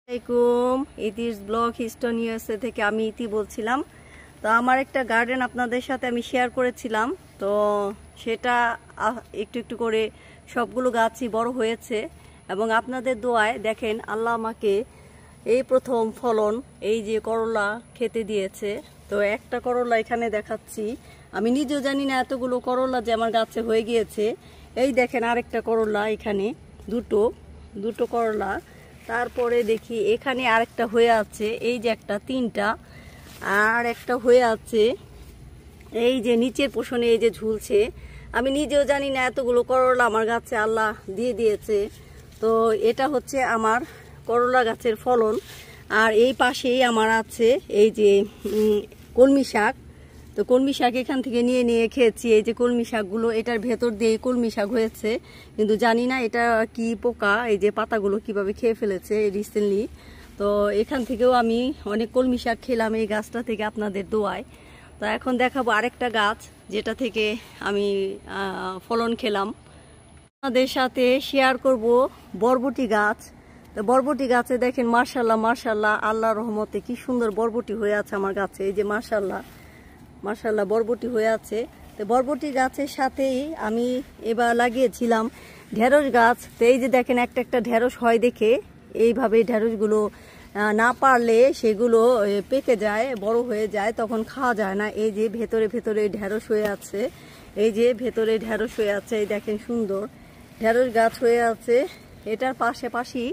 আসসালামাইকুম, it's blog histone USA থেকে আমি ইতি বলছিলাম। তো আমার একটা গার্ডেন আপনাদের সাথে আমি শেয়ার করেছিলাম, তো সেটা একটু একটু করে সবগুলো গাছই বড় হয়েছে এবং আপনাদের দোয়ায় দেখেন আল্লাহ আমাকে এই প্রথম ফলন এই যে করলা খেতে দিয়েছে। তো একটা করলা এখানে দেখাচ্ছি, আমি নিজেও জানি না এতগুলো করলা যে আমার গাছে হয়ে গিয়েছে। এই দেখেন আরেকটা করলা, এখানে দুটো করলা। তারপরে দেখি এখানে আরেকটা হয়ে আছে, এই যে একটা, তিনটা, আর একটা হয়ে আছে এই যে নিচের পোষণে এই যে ঝুলছে। আমি নিজেও জানি না এতগুলো করলা আমার গাছে আল্লাহ দিয়ে দিয়েছে। তো এটা হচ্ছে আমার করলা গাছের ফলন। আর এই পাশেই আমার আছে এই যে কলমি শাক। তো কলমি শাক এখান থেকে নিয়ে নিয়ে খেয়েছি। এই যে কলমি শাকগুলো, এটার ভেতর দিয়ে কলমি শাক হয়েছে, কিন্তু জানি না এটা কি পোকা, এই যে পাতাগুলো কিভাবে খেয়ে ফেলেছে রিসেন্টলি। তো এখান থেকেও আমি অনেক কলমি শাক খেলাম এই গাছটা থেকে আপনাদের দোয়ায়। তো এখন দেখাবো আরেকটা গাছ যেটা থেকে আমি ফলন খেলাম। আপনাদের সাথে শেয়ার করব বরবটি গাছ। তো বরবটি গাছে দেখেন মাশাল্লাহ মাশাল্লাহ, আল্লাহর রহমতে কি সুন্দর বরবটি হয়ে আছে আমার গাছে। এই যে মাশাল্লাহ মাশাল্লাহ বরবটি হয়ে আছে। তো বরবটি গাছের সাথেই আমি এবার লাগিয়েছিলাম ঢেঁড়স গাছ। তো এই যে দেখেন একটা একটা ঢেঁড়স হয় দেখে এইভাবে ঢেঁড়সগুলো না পারলে সেগুলো পেকে যায়, বড় হয়ে যায়, তখন খাওয়া যায় না। এই যে ভেতরে ভেতরে ঢেঁড়স হয়ে আছে, এই যে ভেতরে ঢেঁড়স হয়ে আছে, এই দেখেন সুন্দর ঢেঁড়স গাছ হয়ে আছে। এটার পাশাপাশি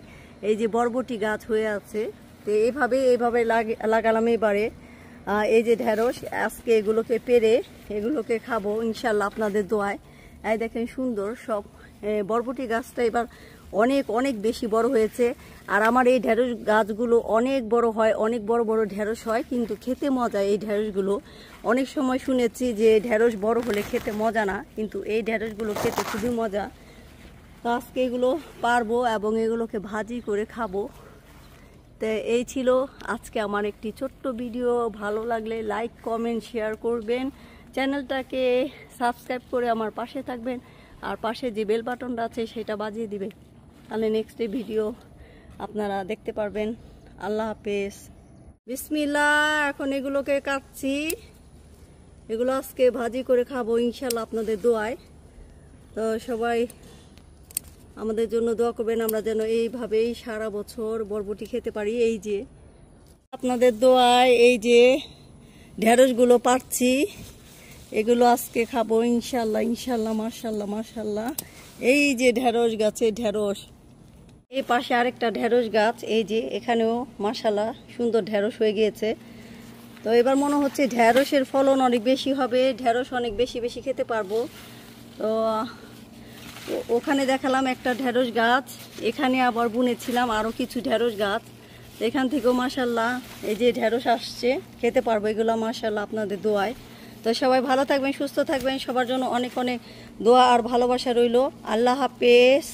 এই যে বরবটি গাছ হয়ে আছে। তো এইভাবে লাগালাম এবারে এই যে ঢেঁড়স। আজকে এগুলোকে পেরে এগুলোকে খাবো ইনশাল্লাহ আপনাদের দোয়ায়। এই দেখেন সুন্দর সব বরবটি গাছটা এবার অনেক অনেক বেশি বড় হয়েছে। আর আমার এই ঢেঁড়স গাছগুলো অনেক বড় হয়, অনেক বড় বড় ঢেঁড়স হয়, কিন্তু খেতে মজা এই ঢেঁড়সগুলো। অনেক সময় শুনেছি যে ঢেঁড়স বড় হলে খেতে মজা না, কিন্তু এই ঢেঁড়সগুলো খেতে খুবই মজা। তো আজকে এগুলো পারবো এবং এগুলোকে ভাজি করে খাবো। তো এই ছিল আজকে আমার একটি ছোট্ট ভিডিও। ভালো লাগলে লাইক কমেন্ট শেয়ার করবেন, চ্যানেলটাকে সাবস্ক্রাইব করে আমার পাশে থাকবেন, আর পাশে যে বেল বাটনটা আছে সেটা বাজিয়ে দিবেন, তাহলে নেক্সট ভিডিও আপনারা দেখতে পারবেন। আল্লাহ হাফেজ, বিসমিল্লাহ। এখন এগুলোকে কাটছি, এগুলো আজকে ভাজি করে খাবো ইনশাল্লাহ আপনাদের দোয়ায়। তো সবাই আমাদের জন্য দোয়া করবেন, আমরা যেন এইভাবেই সারা বছর বরবটি খেতে পারি। এই যে আপনাদের দোয়ায় এই যে ঢেঁড়সগুলো পাচ্ছি, এগুলো আজকে খাবো ইনশাল্লাহ ইনশাল্লাহ। মাশাল্লাহ মাশাল্লাহ, এই যে ঢেঁড়স গাছে ঢেঁড়স, এই পাশে আরেকটা ঢেঁড়স গাছ, এই যে এখানেও মাশাল্লাহ সুন্দর ঢেঁড়স হয়ে গিয়েছে। তো এবার মনে হচ্ছে ঢেঁড়সের ফলন অনেক বেশি হবে, ঢেঁড়স অনেক বেশি বেশি খেতে পারবো। তো ওখানে দেখালাম একটা ঢেঁড়স গাছ, এখানে আবার বুনেছিলাম আরও কিছু ঢেঁড়স গাছ। এখান থেকেও মাশাল্লাহ এই যে ঢেঁড়স আসছে, খেতে পারবো এগুলো মাশাল্লাহ আপনাদের দোয়ায়। তো সবাই ভালো থাকবেন, সুস্থ থাকবেন, সবার জন্য অনেক অনেক দোয়া আর ভালোবাসা রইল। আল্লাহ হাফেজ।